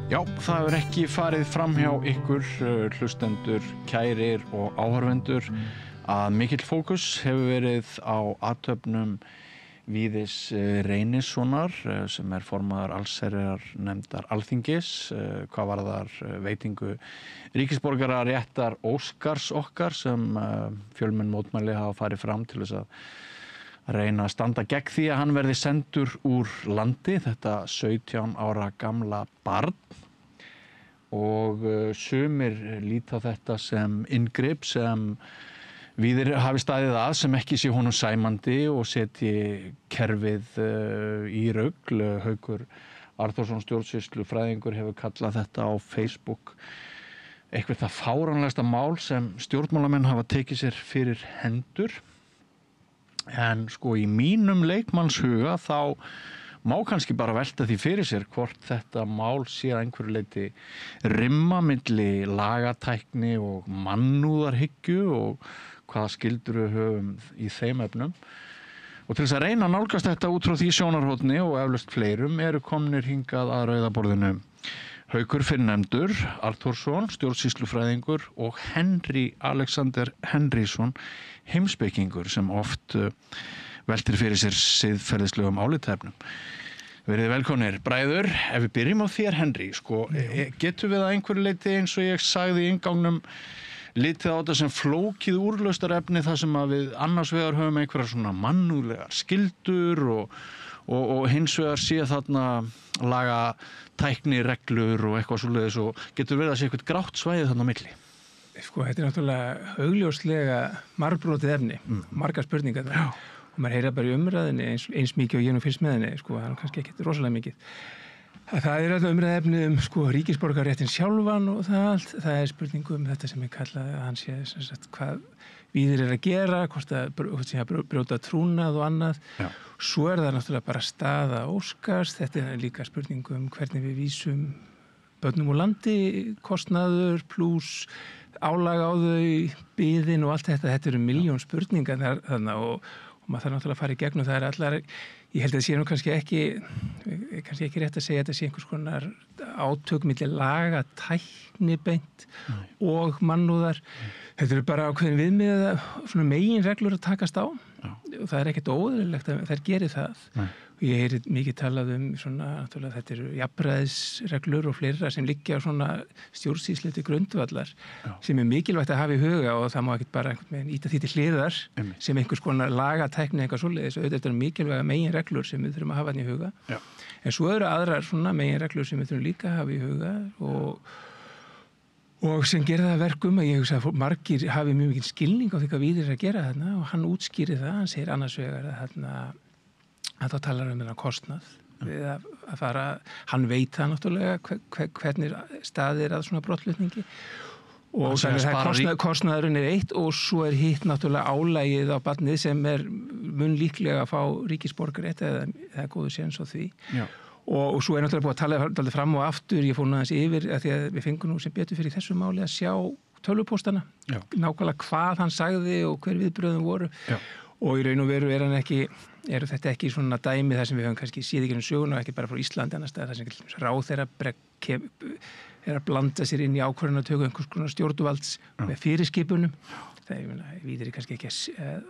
Já, það hefur ekki farið fram hjá ykkur hlustendur, kærir og áhorfendur að mikill fókus hefur verið á athöfnum Víðis Reynissonar sem formaður allsherjarnefndar Alþingis hvað varðar veitingu ríkisborgararéttar Óskars okkar sem fjölmenn mótmæli hafa farið fram til þess að reyna að standa gegn því að hann verði sendur úr landi, þetta 17 ára gamla barn og sumir líta á þetta sem inngrip sem Víðir hafi staðið að sem ekki sé honum sæmandi og setji kerfið í rugl. Haukur Arnþórsson stjórnsýslufræðingur hefur kallað þetta á Facebook eitthvað það fáránlegasta mál sem stjórnmálamenn hafa tekið sér fyrir hendur. En sko í mínum leikmannshuga þá má kannski bara velta því fyrir sér hvort þetta mál sé að einhverju leyti rimma milli lagatækni og mannúðarhyggju og hvaða skyldur við höfum í þeim efnum. Og til þess að reyna að nálgast þetta út frá því sjónarhorni og eflaust fleirum eru komnir hingað að rauða borðinu Haukur fyrrnefndur, Arnþórsson, stjórnsýslufræðingur og Henry Alexander Henrysson, heimspekingur sem oft veltir fyrir sér siðferðislegum álitaefnum. Verið velkomnir. Bræður, ef við byrjum á þér, Henry, getum við að einhverju leyti eins og ég sagði í inngangnum litið á þetta sem flókið úrlaustarefni þar sem að við annars vegar höfum einhverjar svona mannúðlegar skyldur og hins vegar sé þarna laga tækni reglur og eitthvað svoleiðis og getur verið að sé eitthvað grátt svæði þarna á milli. Sko, þetta náttúrulega augljóslega margbrotið efni, margar spurningar þar. Og maður heyra bara í umræðinni eins mikið og ég nú fyrst með henni, sko, það er kannski ekkert rosalega mikið. Það er alltaf umræðefni sko, ríkisborgararéttinn sjálfan og það allt. Það er spurningu þetta sem ég kallað að hann sé sem sagt, hvað Víðir að gera, hvort að brjóta trúnað og annað. Já. Svo er það náttúrulega bara staða Óskars. Þetta er líka spurningu hvernig við vísum börnum úr landi, kostnaður, plús álag á þau, biðin og allt þetta. Þetta eru milljón spurningar þarna og maður þarf náttúrulega að fara í gegnum. Það er allar, ég held að það sé nú kannski ekki rétt að segja að þetta sé einhvers konar átök milli laga, tækni beint og mannúðar. Þetta eru bara ákveðin viðmiða, svona meginreglur að takast á. Já. Og það er ekkert óeðlilegt að þær geri það. Nei. Og ég heyri mikið talað svona, náttúrulega þetta eru jafnræðisreglur og fleira sem liggja á svona stjórnsýslu til grundvallar sem er mikilvægt að hafa í huga og það má ekkert bara einhvern veginn íta því til hliðar sem einhvers konar lagatækni eitthvað svoleiðis og þetta eru mikilvæga meginreglur sem við þurfum að hafa hann í huga. Já. En svo eru aðrar svona meginreglur sem við þurfum líka að hafa í huga og sem gera það verkum að ég hugsa að margir hafi mjög mikið skilning á því hvað Víðir að gera þarna og hann útskýri það, hann segir annars vegar að þá talar þennan kostnað við að fara, hann veit það náttúrulega hvernig staðir að svona brottflutningi og þannig að kostnaðurinn er eitt og svo er hitt náttúrulega álægið á barnið sem mun líklega að fá ríkisborgararétt eða góðu séns á því. Já. Og svo er náttúrulega búið að tala alltaf fram og aftur, ég fór aðeins yfir að því að við fengum nú sem betur fyrir þessu máli að sjá tölvupóstana, nákvæmlega hvað hann sagði og hver viðbröðum voru. Já. Og í raun og veru eru þetta ekki svona dæmi þar sem við höfum kannski séð ekki söguna og ekki bara frá Íslandi annars staðar þar sem ráðherra er að blanda sér inn í ákvörðunartöku einhvers konar stjórnvalds með fyrirskipunum. Það Víðir kannski ekki að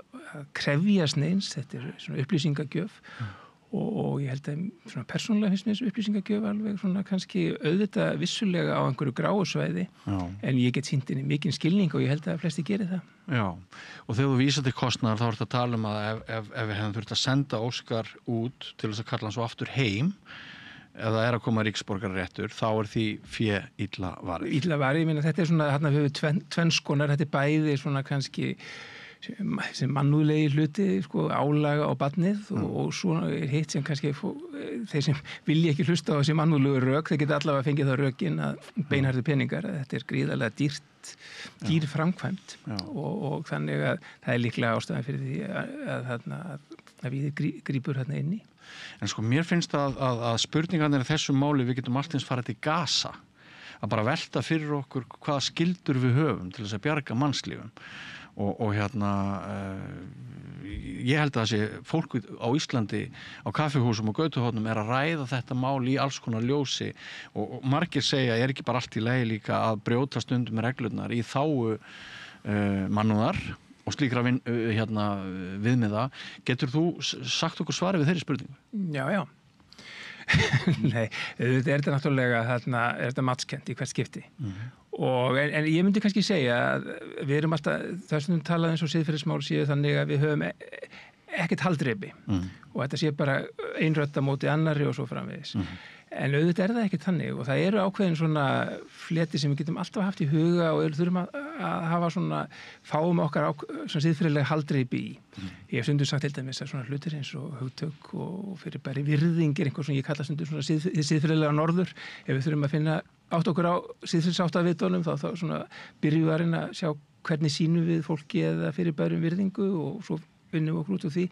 krefjast neins, þetta er svona upplýsingagjöf. Og ég held að svona persónulega finnst mér þessu upplýsingagjöf alveg svona kannski auðvitað vissulega á einhverju gráu svæði en ég get sýnt inn í mikinn skilning og ég held að flesti geri það. Já, og þegar þú vísar til kostnaðar þá ertu að tala að ef við hefum þurft að senda Óskar út til þess að kalla hann svo aftur heim ef það er að koma ríkisborgararéttur þá er því fé illa varið. Illa varið, ég meina þetta er svona þarna við tvenns konar, þetta er bæði svona kannski sem mannúðlegi hluti, sko, álaga á barnið og svo er hitt sem kannski þeir sem vilja ekki hlusta á þessi mannúðlegu rök, þeir geta allavega fengið það rökin að beinharði peningar, að þetta er gríðarlega dýr framkvæmt og þannig að það er líklega ástæðan fyrir því að Víðir grípur þarna inni. En sko mér finnst að spurningarnir í þessu máli við getum alltins farið til Gaza að bara velta fyrir okkur hvaða skyldur við höfum til þess að bjarga mannslífum og hérna ég held að þessi fólk á Íslandi á kaffihúsum og götuhornum að ræða þetta mál í alls konar ljósi og margir segja ekki bara allt í lagi líka að brjóta stundum með reglurnar í þágu mannúðar og slíkra viðmiða. Getur þú sagt okkur svarið við þeirri spurningu? Já. Nei, þetta náttúrulega þetta matskent í hvert skipti. En ég myndi kannski segja að við erum alltaf, það sem talað eins og siðferðismál séu þannig að við höfum ekkert haldreipi og þetta sé bara einrödd á móti annarri og svo framvegis. En auðvitað það ekki þannig og það eru ákveðin svona fleti sem við getum alltaf haft í huga og þurfum að hafa svona fáum okkar svona siðferðilega haldreipi í. Ég hef stundum sagt til dæmis að svona hlutir eins og hugtök og fyrirbæri virðing einhver sem ég kalla stundum svona siðferðilega norður. Ef við þurfum að finna átt okkur á siðferðisáttavitunum þá svona byrjum við að reyna að sjá hvernig sýnum við fólki eða fyrirbærum virðingu og svo vinnum við okkur út úr því.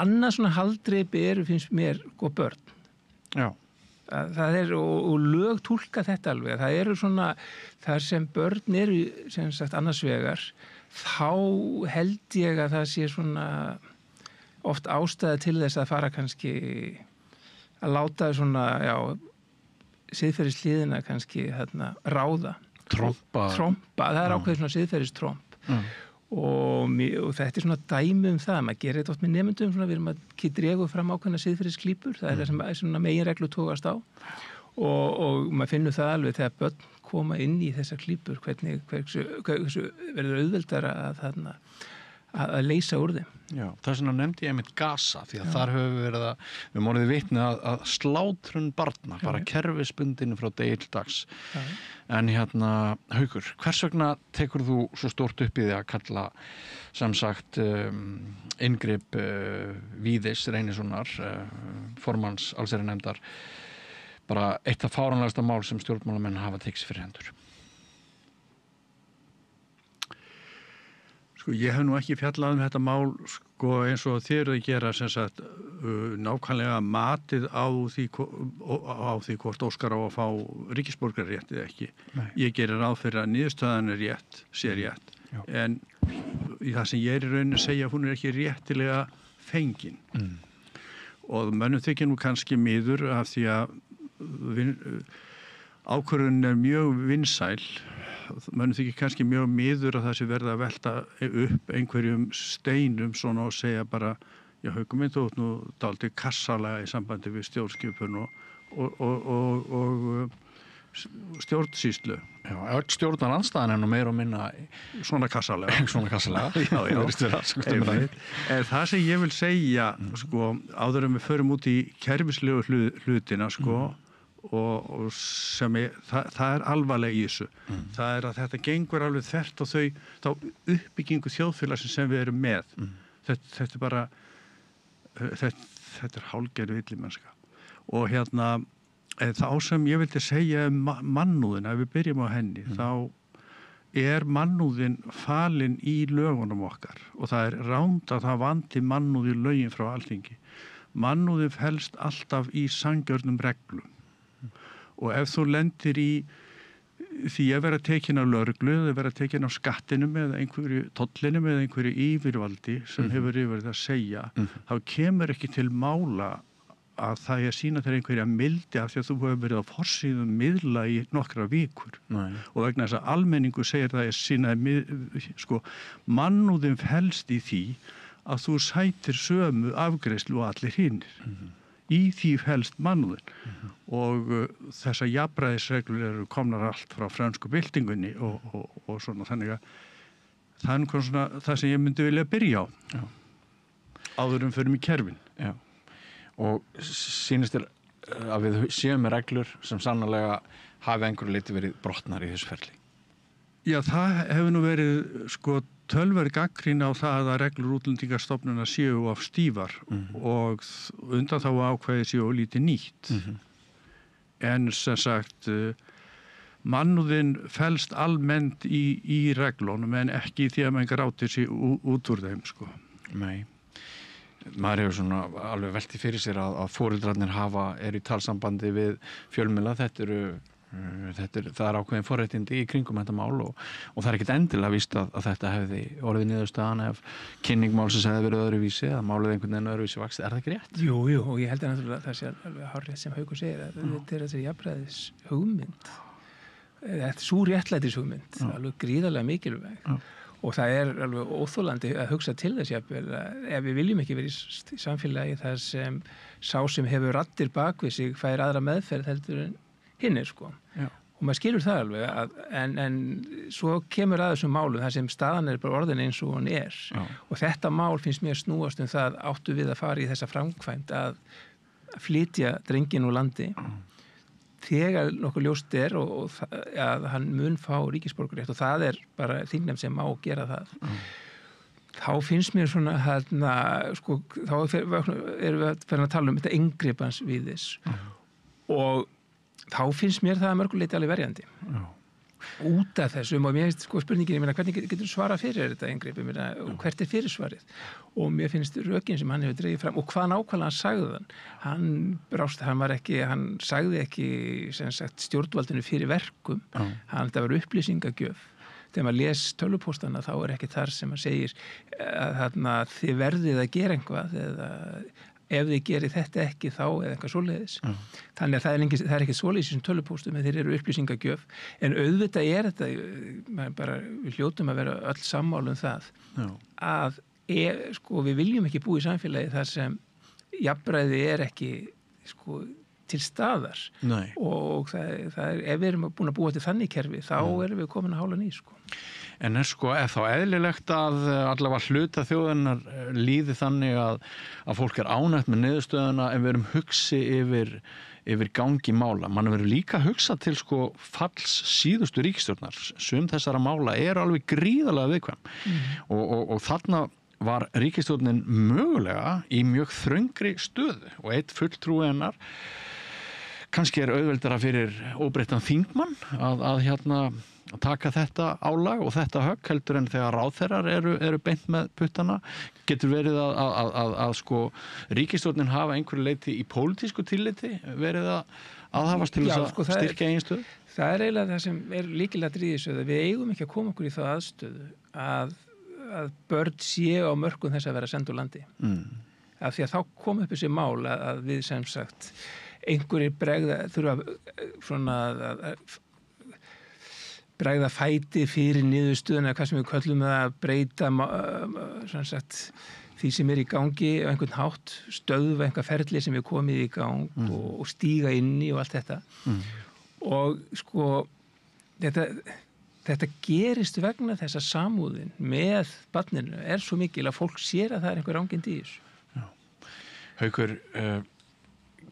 Annað svona haldreipi finnst mér börn. Já. Það og lög túlka þetta alveg. Það eru svona, þar sem börn eru sem sagt annars vegar, þá held ég að það sé svona oft ástæða til þess að fara kannski að láta svona, siðferðisliðina kannski ráða. Trompa, það ákveðið svona siðferðistromp. Og þetta svona dæmi það, maður gerir þetta oft með nemendum svona, við erum að dregu fram ákveðna siðferðisklípur, það það sem svona meginreglu tókast á og maður finnur það alveg þegar börn koma inn í þessar klípur hversu verður auðveldara að leysa úr þeim. Já, það sem nefndi ég einmitt Gaza því að þar höfum við verið við morðið vitni að slátrun barna bara kerfisbundinu frá degi til dags. En Haukur, hvers vegna tekur þú svo stórt upp í því að kalla sem sagt inngrip Víðis Reynissonar formanns allsherjarnefndar bara eitt af fáránlegasta mál sem stjórnmálamenn hafa tekið sér fyrir hendur? Ég hef nú ekki fjallað þetta mál eins og þér að gera sem sagt nákvæmlega matið á því hvort Óskar á að fá ríkisborgararétt eða ekki. Nei. Ég gerir ráð fyrir að niðurstaðan sé rétt. En í það sem ég í rauninni að segja hún ekki réttilega fengin. Og mönnum þykir nú kannski miður af því að ákvörðunin mjög vinsæl. Mönnum þykir kannski mjög miður að það sé verða að velta upp einhverjum steinum svona og segja bara Haukur minn, þú ert nú dálítið kassalega í sambandi við stjórnskipun og stjórnsýslu. Já, stjórnarandstaðan nú meira og minna svona kassalega. Svona kassalega. En það sem ég vil segja áður en við förum út í kerfislegu hlutina og sem það alvarlega í þessu. Það að þetta gengur alveg þvert og þá uppbyggingu þjóðfélagsins sem við erum með. Þetta bara þetta hálfgerð villimennska. Og þá sem ég vildi segja mannúðin, ef við byrjum á henni, þá mannúðin falin í lögunum okkar og það ránd að það vanti mannúð í lögin frá Alþingi. Mannúðin felst alltaf í sanngjörnum reglum. Og ef þú lendir í því að vera tekin af lögreglu eða vera tekin af skattinum eða einhverju tollinum eða einhverju yfirvaldi sem hefur yfir það að segja, þá kemur ekki til mála að það sýna þér einhverja mildi af því að þú hefur verið á forsíðum miðla í nokkra vikur. Nei. Og vegna þess að almenningu segir það sína mannúðin felst í því að þú sætir sömu afgreiðslu og allir hinnir. Í því felst mannúðin og þessar jafnræðisreglur eru komnar allt frá frönsku byltingunni og svona þannig að það svona það sem ég myndi vilja byrja á. Já. Áður en förum í kerfin. Já. Og sýnist þér að við séum með reglur sem sannarlega hafi einhverju leyti verið brotnar í þessu ferli? Já, það hefur nú verið tölverð gagnrýni á það að reglur Útlendingastofnunar séu of stífar og undanþágu ákvæði séu lítið nýtt. En sem sagt mannúðin felst almennt í reglunum en ekki því að mann grátir sig út úr þeim. Nei. Maður hefur svona alveg velti fyrir sér að foreldrarnir eru í talsambandi við fjölmiðla. Þetta eru Það er ákveðin forréttindi í kringum þetta mál og það er ekkert endilega víst að þetta hefði orðið niðurstaðan ef kynning málsins hefði verið öðruvísi, að málið einhvern veginn öðruvísi vakst. Er það ekki rétt? Jú, og ég held að náttúrulega það sé alveg hárrétt sem Haukur segir að þetta er þessi jafnræðis hugmynd. Þetta er sú réttlætis hugmynd, alveg gríðarlega mikilvæg. Og það er alveg óþolandi að hugsa til þess jafnvel að ef við viljum ekki verið í samfélagi þar sem sá sem hefur raddir bakvið sig fær aðra meðferð heldur en hinn sko. Já. Og maður skilur það alveg en svo kemur að þessum málum þar sem staðan er bara orðin eins og hún er. Já. Og þetta mál finnst mér snúast það áttu við að fara í þessa framkvæmd að flytja drenginn úr landi þegar nokkuð ljóst er og að hann mun fá ríkisborgararétt og það er bara þingnefnd sem má gera það. Þá finnst mér svona sko, þá erum við að tala um þetta inngripans víðis og þá finnst mér það að mörguleiti alveg verjandi. Út af þessum og mér finnst sko spurningin, hvernig getur þú svarað fyrir þetta inngripi, hvert er fyrirsvarið og mér finnst rökin sem hann hefur dregið fram og hvað nákvæmlega sagði hann sagði ekki sem sagt stjórnvaldinu fyrir verkum, það var upplýsingagjöf. Þegar maður les tölvupóstana þá er ekki þar sem maður segir að þið verðið að gera eitthvað eða ef þið gerir þetta ekki þá eða eitthvað svoleiðis. Þannig að það er ekki svoleiðis sem tölvupóstum en þeir eru upplýsingagjöf. En auðvitað er þetta, við hljótum að vera öll sammála um það að sko, við viljum ekki búa í samfélagi þar sem jafnræði er ekki sko, til staðar. Nei. Og ef við erum búin að búa til þannig kerfi þá erum við komin að hála ný sko. En sko, er þá eðlilegt að allavega hluta þjóðarinnar líði þannig að fólk er ánægt með niðurstöðuna en við erum hugsi yfir gangi mála. Man verður líka að hugsa til sko falls síðustu ríkisstjórnar. Sum þessara mála eru alveg gríðarlega viðkvæm. Og þarna var ríkisstjórnin mögulega í mjög þröngri stöðu og eitt fulltrúi hennar kannski er auðveldara fyrir óbreyttan þingmann að taka þetta álag og þetta högg heldur en þegar ráðherrar eru beint með puttana. Getur verið að sko ríkisstjórnin hafa einhverju leyti í pólitísku tilliti verið að aðhafast til þess að styrkja eigin stöðu? Það er eiginlega það sem er lykilatriði í þessu að við eigum ekki að koma okkur í þá aðstöðu að börn séu á mörkum þess að vera send úr landi. Af því að þá kom upp þessi mál að við sem sagt einhverjir bregða fæti fyrir niðurstöðuna, hvað sem við köllum það að breyta því sem er í gangi á einhvern hátt, stöðva einhver ferli sem er komið í gang og stíga inn í og allt þetta. Og sko þetta gerist vegna þess að samúðin með barninu er svo mikil að fólk sér að það er einhver rangindi í þessu. Haukur,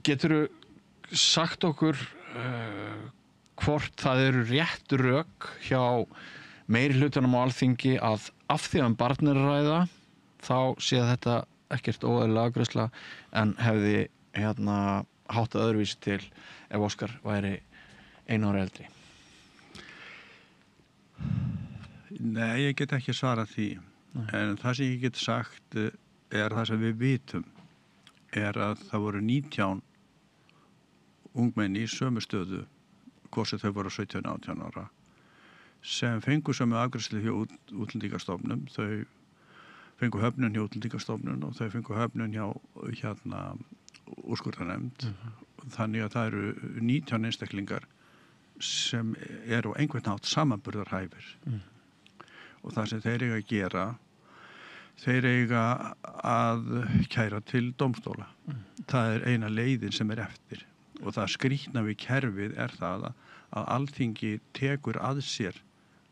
geturðu sagt okkur hvort það eru rétt rök hjá meiri hlutunum á Alþingi að af því að barn er að ræða þá sé þetta ekkert óeðlilega afgreiðsla en hefði háttað öðruvísi til ef Óskar væri 1 ára eldri? Nei, ég get ekki svarað því. En það sem ég get sagt er það sem við vitum er að það voru 19 ungmenni í sömu stöðu hvort sem þau voru 17-18 ára sem fengu sömu afgreiðslu hjá útlendingastofnun, þau fengu höfnun hjá útlendingastofnun og þau fengu höfnun hjá úrskurðarnefnd. Þannig að það eru 19 einstaklingar sem eru á einhvern hátt samanburðarhæfir. Og það sem þeir eiga að gera, þeir eiga að kæra til dómstóla. Það er eina leiðin sem er eftir. Og það skrýtna við kerfið er það að Alþingi tekur að sér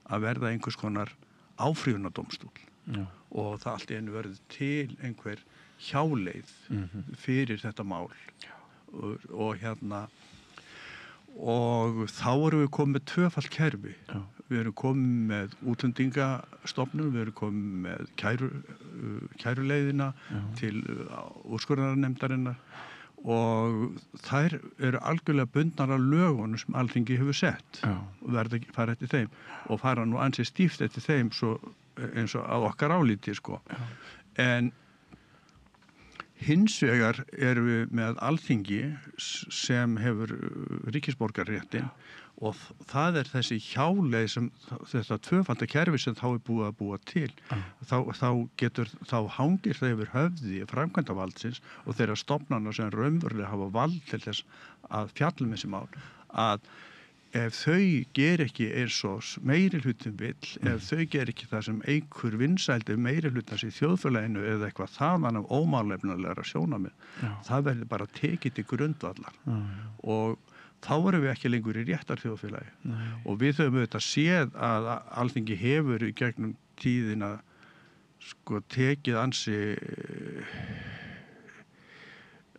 að verða einhvers konar áfrýjunardómstól. Og það allt í einu verður til einhver hjáleið fyrir þetta mál. Og þá erum við komið með tvöfalt kerfi. Við erum komið með útlendingastofnun, við erum komið með kæruleiðina til úrskurðarnefndarinnar og þær eru algjörlega bundnar af lögunum sem Alþingi hefur sett og verða að fara eftir þeim og fara nú ansið stíft eftir þeim svo, eins og að okkar álíti sko. En Hins vegar erum við með Alþingi sem hefur ríkisborgarréttin og það þessi hjáleið sem þetta tvöfalda kerfi sem þá búið að búa til. Þá hangir það yfir höfði framkvæmdavaldsins og þeirra stofnana sem raunverulega hafa vald til þess að fjalla þessi mál, að ef þau ger ekki eins og meirihlutin vill, ef þau ger ekki það sem einhver vinsældi meirihlutans í þjóðfélaginu eða eitthvað þaðan af ómálefnalegra sjónarmið, það verður bara tekið til grundvallar. Og þá erum við ekki lengur í réttarþjóðfélagi. Og við höfum auðvitað séð að Alþingi hefur í gegnum tíðina tekið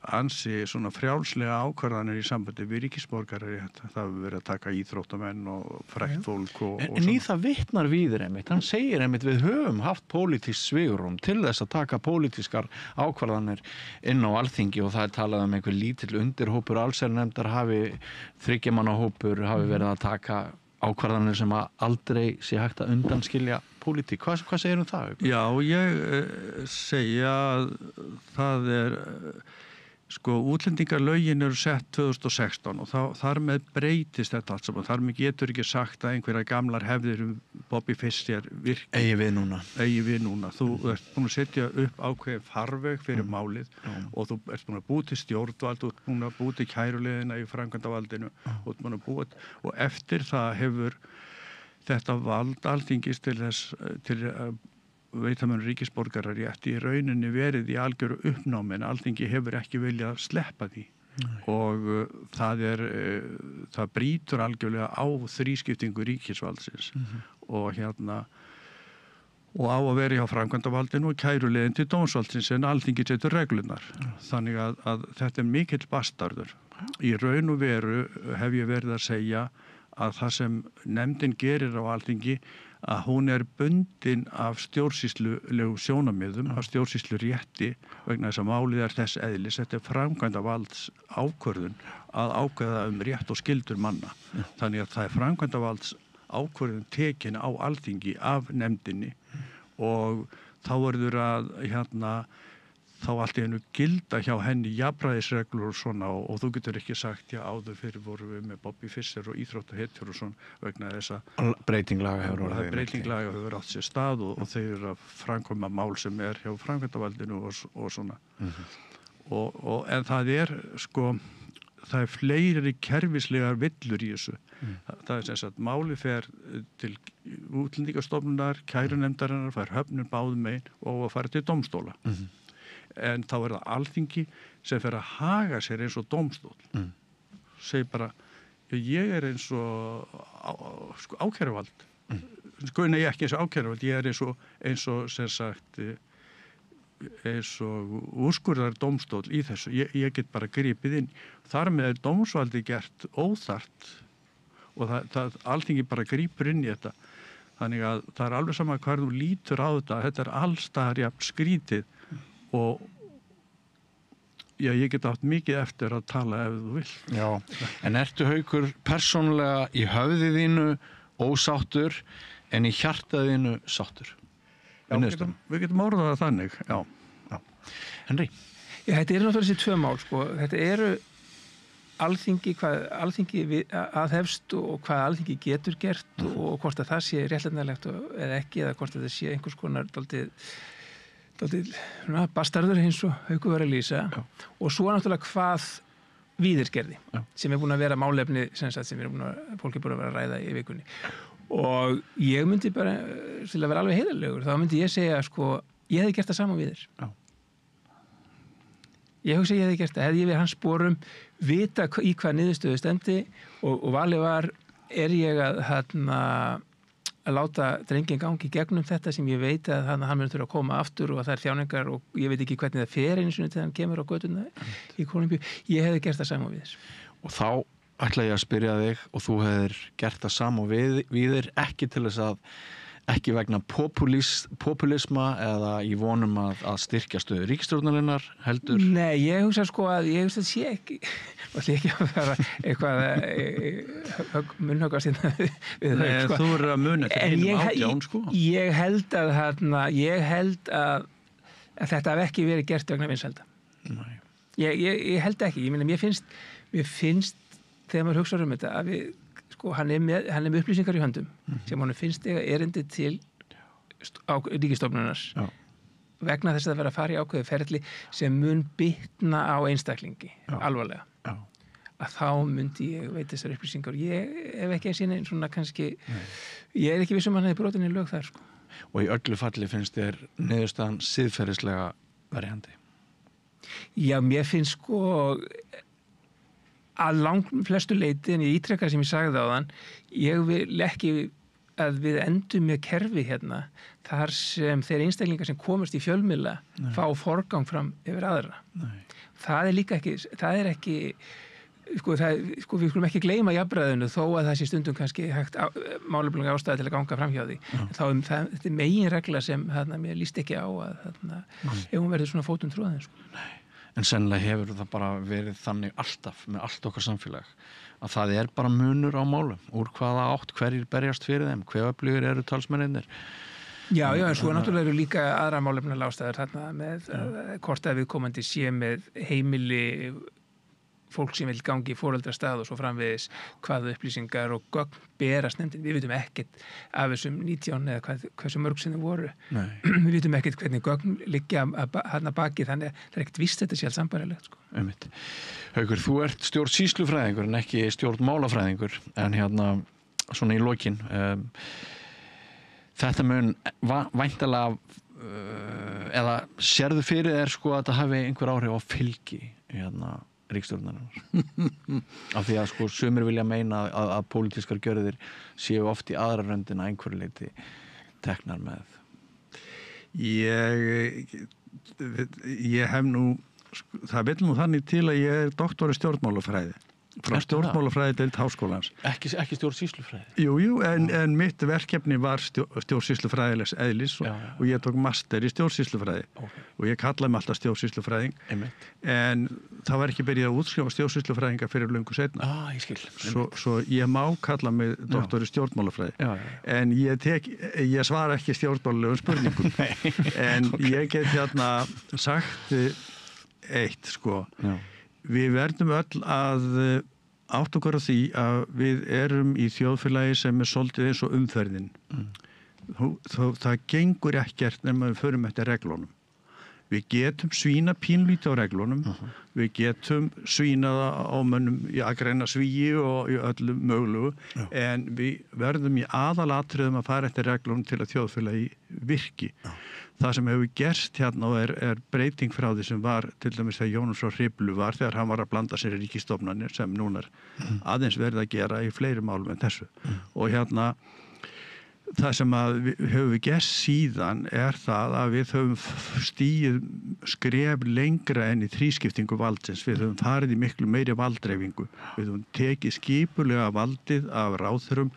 ansi svona frjálslega ákvarðanir í sambandi við ríkisborgararétt. Það hefur verið að taka íþróttamenn og frækt fólk En í það vitnar Víðir einmitt. Hann segir einmitt við höfum haft pólitískt svigrúm til þess að taka pólitískar ákvarðanir inn á Alþingi og það talað einhver lítill undirhópur allsherjarnefndar þryggjamannahópur hafi verið að taka ákvarðanir sem að aldrei sé hægt að undanskilja pólitík. Hvað segir það? Já, ég segja að það útlendingalögin eru sett 2016 og þar með breytist þetta allt saman. Þar með getur ekki sagt að einhverja gamlar hefðir Bobby Fischer virki. Eigi við núna. Þú ert búin að setja upp ákveðin farveg fyrir málið og þú ert búin að búa til stjórnvald, þú ert búin að búa til kæruleiðina í framkvæmdavaldinu og eftir það hefur þetta vald Alþingis til að veita mann ríkisborgararétt í rauninni verið í algjöru uppnámi en Alþingi hefur ekki viljað sleppa því. Og það brýtur algjörlega á þrískiptingu ríkisvaldsins og á að vera hjá framkvæmdavaldinu og kæruleiðin til dómsvaldsins en Alþingi setur reglunar. Þannig að þetta mikill bastardur. Í raun og veru hef ég verið að segja að það sem nefndin gerir á Alþingi að hún bundin af stjórnsýslulegu sjónarmiðum, af stjórnsýslurétti vegna þess að málið þess eðlis. Þetta framkvæmdavalds ákvörðun að ákveða rétt og skyldur manna. Þannig að það framkvæmdavalds ákvörðun tekin á Alþingi af nefndinni og þá verður að þá allt í einu gilda hjá henni jafnræðisreglur og svona og þú getur ekki sagt áður fyrir vorum við með Bobby Fischer og íþróttahetjur og svona vegna þess að breytinglaga hefur átt sér stað og þau eru að framkvæma mál sem hjá framkvæmdavaldinu og svona. En það fleiri kerfislegar villur í þessu. Það sem sagt málið fer til útlendingastofnunar, kærunefndarinnar, fær höfnun báðum megin og að fara til dómstóla. En þá það Alþingi sem fer að haga sér eins og dómstól. Segir bara, ég eins og ákæruvald. Nei, ekki eins og ákæruvald, ég eins og sem sagt, eins og úrskurðar dómstól í þessu. Ég get bara gripið inn. Þar með dómsvaldi gert óþarft og það Alþingi bara grípur inn í þetta. Þannig að það alveg sama hvar þú lítur á þetta. Þetta allstaðar jafn skrítið. Og ég get átt mikið eftir að tala ef þú vill. Já, en ertu Haukur persónulega í höfði þínu ósáttur en í hjartaðinu sáttur? Já, við getum orðað það þannig, já. Henry? Já, þetta náttúrulega þessi tvö mál, Þetta Alþingi, hvað Alþingi aðhefst og hvað Alþingi getur gert og hvort að það sé réttlætanlegt eða ekki, eða hvort að það sé einhvers konar dálítið bastardur eins og Haukur var að lýsa og svo náttúrulega hvað Víðir gerði sem búin að vera málefni sem fólk búin að vera að ræða í vikunni og ég myndi bara til að vera alveg heiðarlegur, þá myndi ég segja ég hefði gert það sama Víðir. Ég hugsa ég hefði gert það, hefði ég verið hans sporum, vita í hvað niðurstöðu stendi og valið var, ég að láta drenginn gangi gegnum þetta sem ég veit að hann mun þurfa að koma aftur og að það þjáningar og ég veit ekki hvernig það fer einu sinni til hann kemur á götuna í Kólumbíu. Ég hefði gert það sama við þess. Og þá ætla ég að spyrja þig og þú hefðir gert það sama við þér ekki til þess að ekki vegna populisma eða í vonum að styrkja stöðu ríkisstjórnarinnar heldur? Nei, ég hugsa að sé ekki að vera eitthvað munnhöggast við Nei, þú verður að muna til hinum 18 Ég held að þetta hef ekki verið gert vegna vinsælda. Nei. Ég held ekki, ég meina mér finnst þegar maður hugsa þetta að við, sko, hann er með upplýsingar í höndum sem hann finnst erindi til ríkisstofnunar vegna þess að vera að fara í ákveðu ferli sem mun bitna á einstaklingi alvarlega. Að þá myndi ég veita þessar upplýsingar. Ég hef ekki eins og svona kannski, ég er ekki viss hann hefði brotin í lög þar, sko. Og í öllu falli finnst þér niðurstaðan siðferðislega verjandi? Já, mér finnst sko að flestu leyti, en ég ítrekka sem ég sagði á þann, ég vil ekki að við endum með kerfi hérna þar sem þeir einstaklingar sem komast í fjölmiðla fá forgang fram yfir aðra. Nei. Það er líka ekki, sko, við skulum ekki gleyma jafnræðinu þó að það sé stundum kannski hægt málefnilega ástæða til að ganga fram hjá því. Þetta er meginregla sem mér líst ekki á að ef hún verður svona fótum tróðin. Sko. En sennilega hefur það bara verið þannig alltaf með allt okkar samfélag að það er bara munur á málum úr hvaða átt, hverjir berjast fyrir þeim, hver öflugir eru talsmennirnir. Já, en svo náttúrulega eru líka aðra málefnilega ástæður þarna með hvort að viðkomandi sé með heimili fólk sem vil gangi í foreldrastað og svo framvegis hvaða upplýsingar og gögn berast nefndin. Við vitum ekkert af þessum 19 eða hversu mörg sem þau voru. Við vitum ekkert hvernig gögn liggja að baki, þannig að það er ekkert víst þetta sé alls sambarlegt. Sko. Haukur, þú ert stjórnsýslufræðingur en ekki stjórnmálafræðingur, en svona í lokin, þetta mun væntanlega eða sérðu fyrir þér sko að þetta hafi einhver áhrif á fylgi ríkisstjórnarinnar af því að sko sumir vilja meina að pólitískar gjörðir séu oft í aðra röndina einhverju leyti teknar með. Ég hef nú, það vill nú þannig til að ég er doktor í stjórnmálafræði frá stjórnmálafræðideild Háskólans. Ekki stjórnsýslufræði? Jú, en mitt verkefni var stjórnsýslufræðilegs eðlis og ég tók master í stjórnsýslufræði og ég kallaði mig alltaf stjórnsýslufræðing en það var ekki byrjað að útskrifa stjórnsýslufræðinga fyrir löngu seinna. Ég skil. Svo ég má kalla mig doktor í stjórnmálafræði en ég svara ekki stjórnmálalegum spurningum en ég get sagt eitt sko. Við verðum öll að átta okkur á því að við erum í þjóðfélagi sem er svolítið eins og umferðin. Það gengur ekkert nema við förum eftir reglunum. Við getum svína pínlítið á reglunum, við getum svínaða á mönnum í agræna svíi og í öllu mögulegu, en við verðum í aðalatriðum að fara eftir reglunum til að þjóðfélagi virki. Það sem hefur gerst hérna og er breyting frá því sem var til dæmis þegar Jónas frá Hriflu var þegar hann var að blanda sér í ríkisstofnanir sem núna aðeins verið að gera í fleiri málum en þessu. Og það sem við höfum gert síðan er það að við höfum stigið skref lengra enn í þrískiptingu valdsins. Við höfum farið í miklu meiri valddreifingu. Við höfum tekið skipulega valdið af ráðherrum,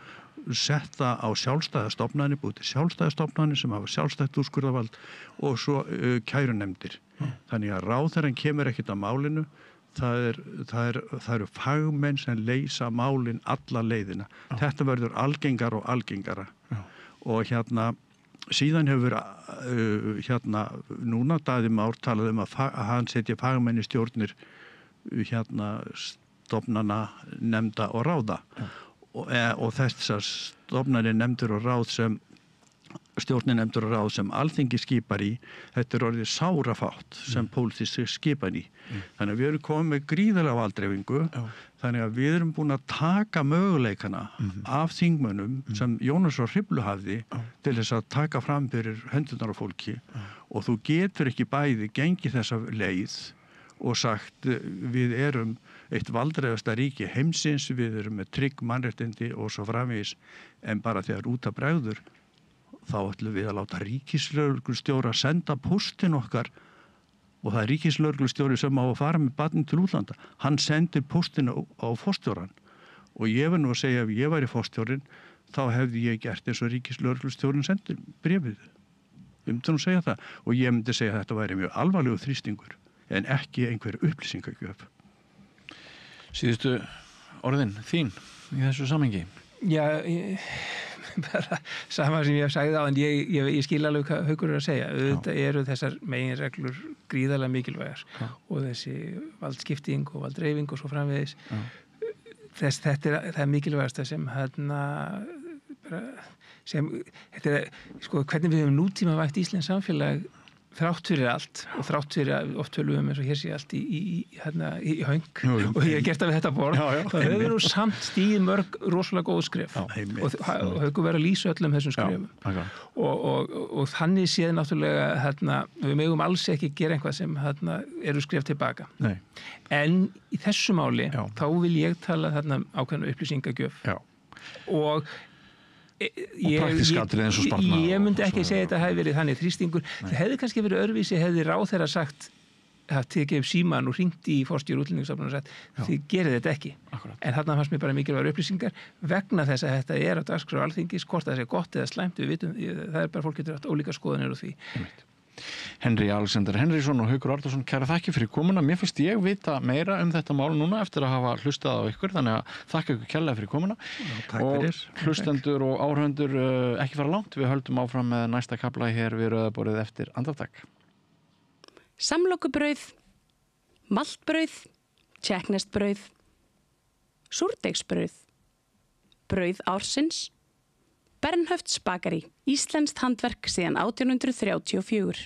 sett það á sjálfstæða stofnanir, búið til sjálfstæða stofnanir sem hafa sjálfstætt úrskurðarvald og svo kærunefndir. Þannig að ráðherran kemur ekkert að málinu. Það eru fagmenn sem leysa málin alla leiðina. Þetta verður algengar og algengara. Og síðan hefur núna Daði Már talað að hann setja fagmenn í stjórnir stofnana, nefnda og ráða. Og þessar stofnanir, nefndir og ráð sem stjórninefndir og ráð sem Alþingi skipar í, þetta er orðið sárafátt sem pólitísk skipan í. Þannig að við erum komið með gríðarlega valdreifingu, þannig að við erum búin að taka möguleikana af þingmönnum sem Jónas frá Hriflu hafði til þess að taka fram fyrir höndurnar á fólki og þú getur ekki bæði gengið þessa leið og sagt við erum eitt valdreifasta ríki heimsins, við erum með trygg mannréttindi og svo framvegis, en bara þegar út af bregður þá ætlum við að láta ríkislögreglustjóra senda póstin okkar og það er ríkislögreglustjóri sem á að fara með barnið til útlanda. Hann sendir póstin á forstjóran og ég verð nú að segja ef ég væri forstjórin þá hefði ég gert eins og ríkislögreglustjórin sendir bréfið. Ég myndi nú segja það og ég myndi segja að þetta væri mjög alvarlegur þrýstingur en ekki einhver upplýsingagjöf. Síðustu orðin þín í þessu samhengi? Já, bara sama sem ég hef sagði á, en ég skil alveg hvað Haukur að segja. Þetta eru þessar meginreglur gríðarlega mikilvægar og þessi valdskipting og valddreifing og svo framvegis. Það er mikilvægast sem sko, hvernig við höfum nútímavætt íslensk samfélag þrátt fyrir allt og þrátt fyrir að oft tölum eins og hér sé allt í höng og ég hef gert það við þetta borð þá höfum við nú samt stíð mörg rosalega góð skref og Haukur verið að lýsa öllum þessum skrefum og þannig séð náttúrulega við megum alls ekki gera eitthvað sem eru skref tilbaka. Nei. En í þessu máli þá vil ég tala ákveðna upplýsingagjöf og ég myndi ekki segja að þetta hefði verið þannig þrýstingur. Það hefði kannski verið öðruvísi hefði ráðherra sagt að tekið upp síman og hringt í forstjóra Útlendingastofnunar og sagt þið gerið þetta ekki. Akkurat. En þarna fannst mér bara mikilvægar upplýsingar vegna þess að þetta er á dagskrá Alþingis, hvort það sé gott eða slæmt, við vitum, það er bara fólk getur haft ólíka skoðanir á því. Henry Alexander Henriksson og Haukur Árnason, kæra þakki fyrir komuna. Mér finnst ég vita meira þetta mál núna eftir að hafa hlustað á ykkur, þannig að þakka ykkur kærlega fyrir komuna. Og hlustendur og áhörfundur ekki fara langt, við höldum áfram með næsta kafla hér við rauðaborðið eftir andartak. Samlokubrauð, maltbrauð, tékkneskt-brauð, súrdeigsbrauð, brauð ársins, Bernhöfts bakari, íslenskt handverk síðan 1834.